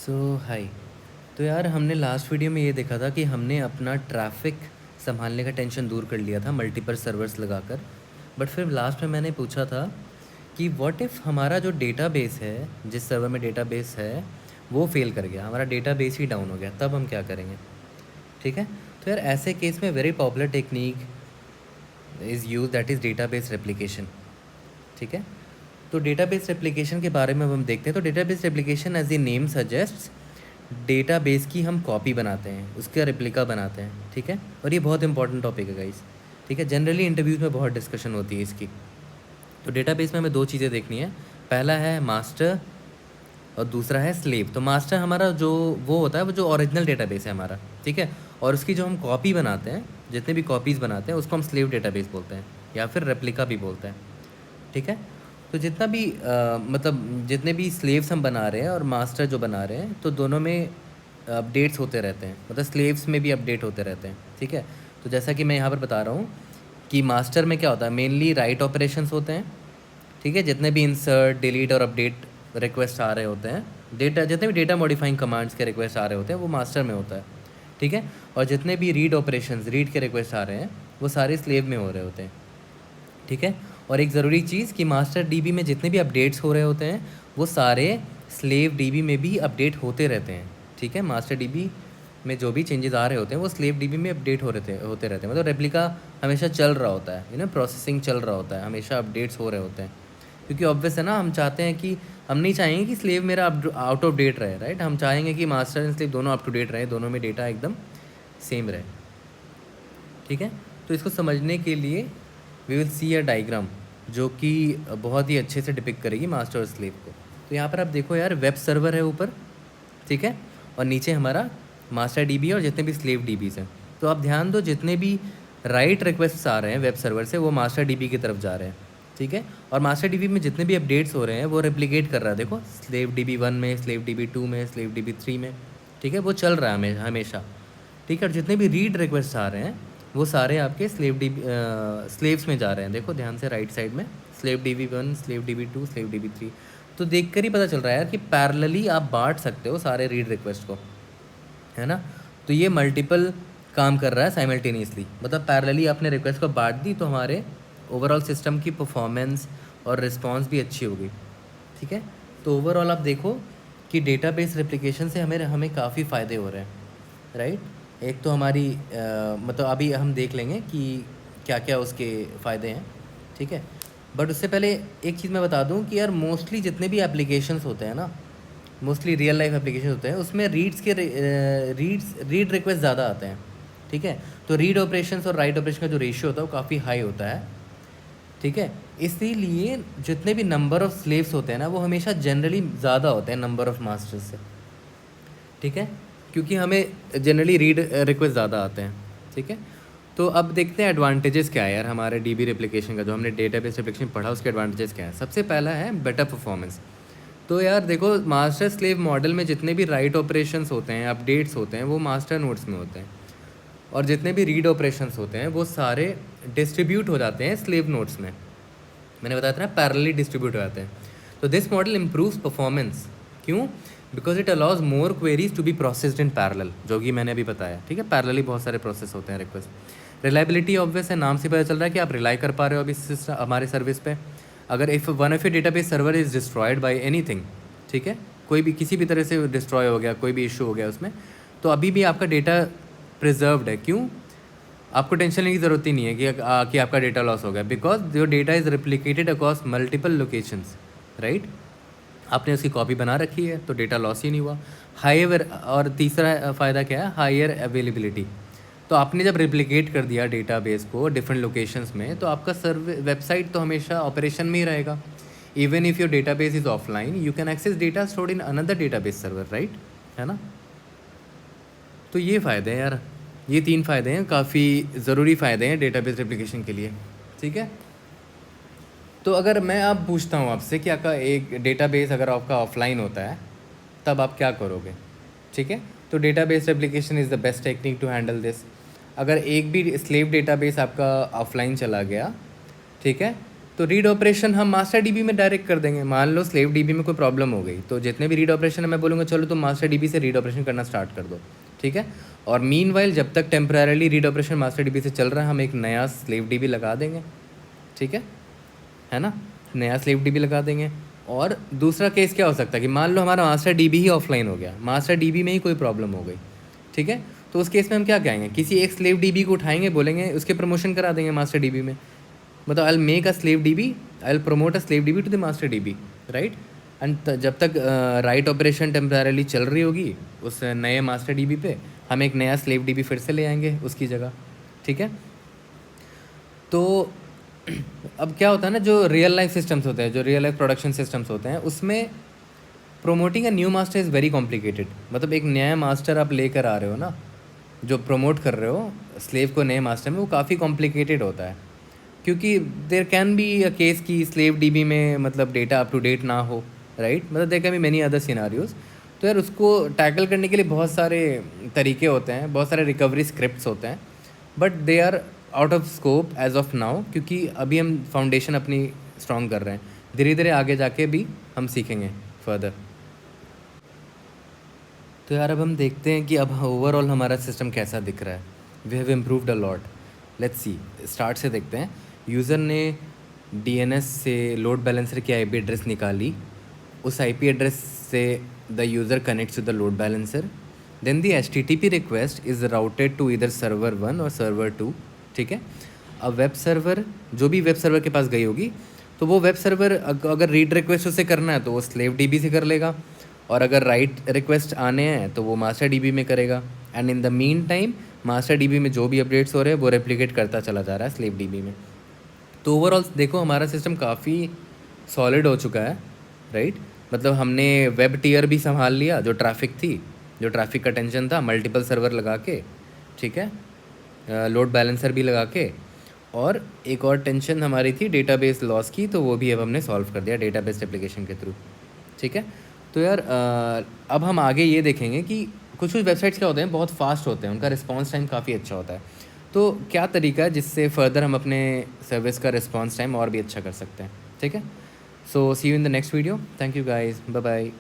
सो हाय। तो यार हमने लास्ट वीडियो में ये देखा था कि हमने अपना ट्रैफिक संभालने का टेंशन दूर कर लिया था मल्टीपल सर्वर्स लगाकर। बट फिर लास्ट में मैंने पूछा था कि व्हाट इफ़ हमारा जो डेटाबेस है, जिस सर्वर में डेटाबेस है वो फेल कर गया, हमारा डेटाबेस ही डाउन हो गया, तब हम क्या करेंगे। ठीक है। तो यार ऐसे केस में very popular technique is use, that is database replication. ठीक है। तो डेटाबेस रेप्लिकेशन के बारे में अब हम देखते हैं। तो database replication as the name suggest, database की हम कॉपी बनाते हैं, उसका रेप्लिका बनाते हैं। ठीक है। और ये बहुत इंपॉर्टेंट टॉपिक है गाइस। ठीक है। जनरली इंटरव्यूज़ में बहुत डिस्कशन होती है इसकी। तो डेटाबेस में हमें दो चीज़ें देखनी है। पहला है मास्टर और दूसरा है स्लेव। तो मास्टर हमारा जो वो होता है, वो जो ओरिजिनल डेटाबेस है हमारा। ठीक है। और उसकी जो हम कॉपी बनाते हैं, जितने भी कॉपीज़ बनाते हैं, उसको हम स्लेव डेटाबेस बोलते हैं या फिर रेप्लिका भी बोलते हैं। ठीक है। तो जितना भी मतलब जितने भी स्लेव्स हम बना रहे हैं और मास्टर जो बना रहे हैं, तो दोनों में अपडेट्स होते रहते हैं, मतलब स्लेव्स में भी अपडेट होते रहते हैं। ठीक है। तो जैसा कि मैं यहाँ पर बता रहा हूँ कि मास्टर में क्या होता है, मेनली राइट ऑपरेशंस होते हैं। ठीक है। जितने भी इंसर्ट, डिलीट और अपडेट रिक्वेस्ट आ रहे होते हैं, डेटा जितने भी डेटा मॉडिफाइंग कमांड्स के रिक्वेस्ट आ रहे होते हैं, वो मास्टर में होता है। ठीक है। और जितने भी रीड ऑपरेशंस, रीड के रिक्वेस्ट आ रहे हैं, वो सारे स्लेव में हो रहे होते हैं। ठीक है। और एक ज़रूरी चीज़ कि मास्टर डीबी में जितने भी अपडेट्स हो रहे होते हैं, वो सारे स्लेव डीबी में भी अपडेट होते रहते हैं। ठीक है। मास्टर डीबी में जो भी चेंजेस आ रहे होते हैं, वो स्लेव डीबी में अपडेट होते रहते हैं। मतलब रेप्लिका हमेशा चल रहा होता है, प्रोसेसिंग चल रहा होता है, हमेशा अपडेट्स हो रहे होते हैं। क्योंकि ऑब्वियस है ना, हम चाहते हैं कि हम नहीं चाहेंगे कि स्लेव मेरा आउट ऑफ डेट रहे, राइट। हम चाहेंगे कि मास्टर एंड स्लेव दोनों अप टू डेट रहे, दोनों में डेटा एकदम सेम रहे। ठीक है। तो इसको समझने के लिए we will see a diagram जो कि बहुत ही अच्छे से डिपिक्ट करेगी मास्टर और स्लेव को। तो यहाँ पर आप देखो यार, वेब सर्वर है ऊपर। ठीक है। और नीचे हमारा मास्टर डीबी और जितने भी स्लेव डीबीज हैं। तो आप ध्यान दो, जितने भी राइट रिक्वेस्ट आ रहे हैं वेब सर्वर से, वो मास्टर डीबी की तरफ जा रहे हैं। ठीक है। और मास्टर डीबी में जितने भी अपडेट्स हो रहे हैं, वो रेप्लिकेट कर रहा है। देखो, स्लेव डीबी 1 में, स्लेव डीबी 2 में, स्लेव डीबी 3 में। ठीक है। वो चल रहा है हमेशा। ठीक है। और जितने भी रीड रिक्वेस्ट आ रहे हैं, वो सारे आपके स्लेव्स में जा रहे हैं। देखो ध्यान से, राइट साइड में slave dB 1, slave dB 2, slave dB 3। तो देख कर ही पता चल रहा है यार कि पैरेलली आप बांट सकते हो सारे रीड रिक्वेस्ट को, है ना। तो ये मल्टीपल काम कर रहा है साइमल्टेनियसली, मतलब पैरेलली आपने रिक्वेस्ट को बांट दी, तो हमारे ओवरऑल सिस्टम की परफॉर्मेंस और रिस्पॉन्स भी अच्छी होगी। ठीक है। तो ओवरऑल आप देखो कि डेटाबेस रेप्लिकेशन से हमें हमें काफ़ी फ़ायदे हो रहे हैं, राइट। एक तो हमारी मतलब अभी हम देख लेंगे कि क्या क्या उसके फ़ायदे हैं। ठीक है। बट उससे पहले एक चीज़ मैं बता दूं कि यार मोस्टली जितने भी एप्लीकेशंस होते हैं ना, मोस्टली रियल लाइफ एप्लीकेशन होते हैं, उसमें रीड रिक्वेस्ट ज़्यादा आते हैं। ठीक है। तो रीड ऑपरेशंस और राइट ऑपरेशन का जो रेशियो होता है वो काफ़ी हाई होता है। ठीक है। इसीलिए जितने भी नंबर ऑफ़ स्लेव्स होते हैं ना, वो हमेशा जनरली ज़्यादा होते हैं नंबर ऑफ़ मास्टर्स से। ठीक है। क्योंकि हमें जनरली रीड रिक्वेस्ट ज़्यादा आते हैं। ठीक है। तो अब देखते हैं एडवांटेजेस क्या है यार हमारे डीबी रेप्लिकेशन का, जो हमने डेटाबेस रेप्लिकेशन पढ़ा उसके एडवांटेजेस क्या है। सबसे पहला है बेटर परफॉर्मेंस। तो यार देखो, मास्टर स्लेव मॉडल में जितने भी राइट ऑपरेशंस होते हैं, अपडेट्स होते हैं, वो मास्टर नोड्स में होते हैं। और जितने भी रीड ऑपरेशंस होते हैं, वो सारे डिस्ट्रीब्यूट हो जाते हैं स्लेव नोड्स में। मैंने बताया था ना, पैरेलली डिस्ट्रीब्यूट हो जाते हैं। तो दिस मॉडल इम्प्रूव्स परफॉर्मेंस। क्यों? Because it allows more queries to be processed in parallel, जो कि मैंने अभी बताया। ठीक है। पैरेलली बहुत सारे प्रोसेस होते हैं रिक्वेस्ट। रिलायबिलिटी ऑब्वियस है, नाम से पता चल रहा है कि आप रिलाई कर पा रहे हो अभी हमारे सर्विस पे। अगर if one of your database server is destroyed by anything, ठीक है, कोई भी किसी भी तरह से डिस्ट्रॉय हो गया, कोई भी इशू हो गया उसमें, तो अभी भी आपका डेटा प्रिजर्व्ड है। क्यों? आपको टेंशन लेने की ज़रूरत ही नहीं है कि आपका डेटा लॉस हो गया, because your data is replicated across multiple locations, right. आपने उसकी कॉपी बना रखी है, तो डेटा लॉस ही नहीं हुआ। हाईएवर, और तीसरा फ़ायदा क्या है, हायर अवेलेबिलिटी। तो आपने जब रिप्लिकेट कर दिया डेटाबेस को डिफरेंट लोकेशंस में, तो आपका वेबसाइट तो हमेशा ऑपरेशन में ही रहेगा। Even if your database is offline, you can access data stored in another database server, right, है ना। तो ये फ़ायदे हैं यार, ये 3 फ़ायदे हैं, काफ़ी ज़रूरी फ़ायदे हैं डेटाबेस रेप्लिकेशन के लिए। ठीक है। तो अगर मैं अब पूछता हूँ आपसे कि आपका एक डेटाबेस अगर आपका ऑफलाइन होता है, तब आप क्या करोगे। ठीक है। तो database replication is the best technique to handle this. अगर एक भी स्लेव डेटाबेस आपका ऑफलाइन चला गया, ठीक है, तो रीड ऑपरेशन हम मास्टर डीबी में डायरेक्ट कर देंगे। मान लो स्लेव डीबी में कोई प्रॉब्लम हो गई, तो जितने भी रीड ऑपरेशन है मैं बोलूँगा चलो तुम मास्टर डीबी से रीड ऑपरेशन करना स्टार्ट कर दो, ठीक है। और मीनवाइल जब तक temporarily read operation master dB से चल रहा है, हम एक नया स्लेव डीबी लगा देंगे, ठीक है ना, नया स्लेव डीबी लगा देंगे। और दूसरा केस क्या हो सकता है कि मान लो हमारा मास्टर डीबी ही ऑफलाइन हो गया, मास्टर डीबी में ही कोई प्रॉब्लम हो गई, ठीक है। तो उस केस में हम क्या कहेंगे, किसी एक स्लेव डीबी को उठाएंगे, बोलेंगे उसके प्रमोशन करा देंगे मास्टर डीबी में। मतलब I will make a slave dB, I will promote a slave DB two the master dB, right. And जब तक राइट ऑपरेशन टेम्परेरली चल रही होगी उस नए मास्टर डीबी पे, हम एक नया स्लेव डीबी फिर से ले आएंगे उसकी जगह, ठीक है। तो अब क्या होता है ना, जो रियल लाइफ सिस्टम्स होते हैं, जो रियल लाइफ प्रोडक्शन सिस्टम्स होते हैं, उसमें promoting a new master is very complicated. मतलब एक नया मास्टर आप लेकर आ रहे हो ना, जो प्रमोट कर रहे हो स्लेव को नए मास्टर में, वो काफ़ी कॉम्प्लिकेटेड होता है, क्योंकि there can be a case की स्लेव डीबी में मतलब डेटा अप टू डेट ना हो, राइट। मतलब there can be many other scenarios. तो यार उसको टैकल करने के लिए बहुत सारे तरीके होते हैं, बहुत सारे रिकवरी स्क्रिप्ट्स होते हैं, but they are out of scope as of now, क्योंकि अभी हम फाउंडेशन अपनी स्ट्रॉन्ग कर रहे हैं। धीरे धीरे आगे जाके भी हम सीखेंगे फर्दर। तो यार अब हम देखते हैं कि अब ओवरऑल हमारा सिस्टम कैसा दिख रहा है। We have improved a lot. Let's see, start से देखते हैं। यूज़र ने डीएनएस से लोड बैलेंसर की आईपी एड्रेस निकाली, उस आईपी एड्रेस से the user connects to the load balancer, then the HTTP request is routed to इधर सर्वर 1 और सर्वर 2, ठीक है। अब वेब सर्वर, जो भी वेब सर्वर के पास गई होगी, तो वो वेब सर्वर अगर रीड रिक्वेस्ट उसे करना है तो वो स्लेव डीबी से कर लेगा, और अगर राइट रिक्वेस्ट आने हैं तो वो मास्टर डीबी में करेगा। And in the mean time master dB में जो भी अपडेट्स हो रहे हैं वो रेप्लिकेट करता चला जा रहा है स्लेव डीबी में। तो ओवरऑल देखो हमारा सिस्टम काफ़ी सॉलिड हो चुका है, राइट। मतलब हमने वेब टीयर भी संभाल लिया, जो ट्रैफिक थी, जो ट्रैफिक का टेंशन था, मल्टीपल सर्वर लगा के, ठीक है, लोड बैलेंसर भी लगा के। और एक और टेंशन हमारी थी डेटाबेस लॉस की, तो वो भी अब हमने सॉल्व कर दिया डेटाबेस एप्लीकेशन के थ्रू, ठीक है। तो यार अब हम आगे ये देखेंगे कि कुछ कुछ वेबसाइट्स क्या होते हैं, बहुत फास्ट होते हैं, उनका रिस्पांस टाइम काफ़ी अच्छा होता है। तो क्या तरीका है जिससे फर्दर हम अपने सर्विस का रिस्पांस टाइम और भी अच्छा कर सकते हैं, ठीक है। So see you in the next video. Thank you guys, bye bye.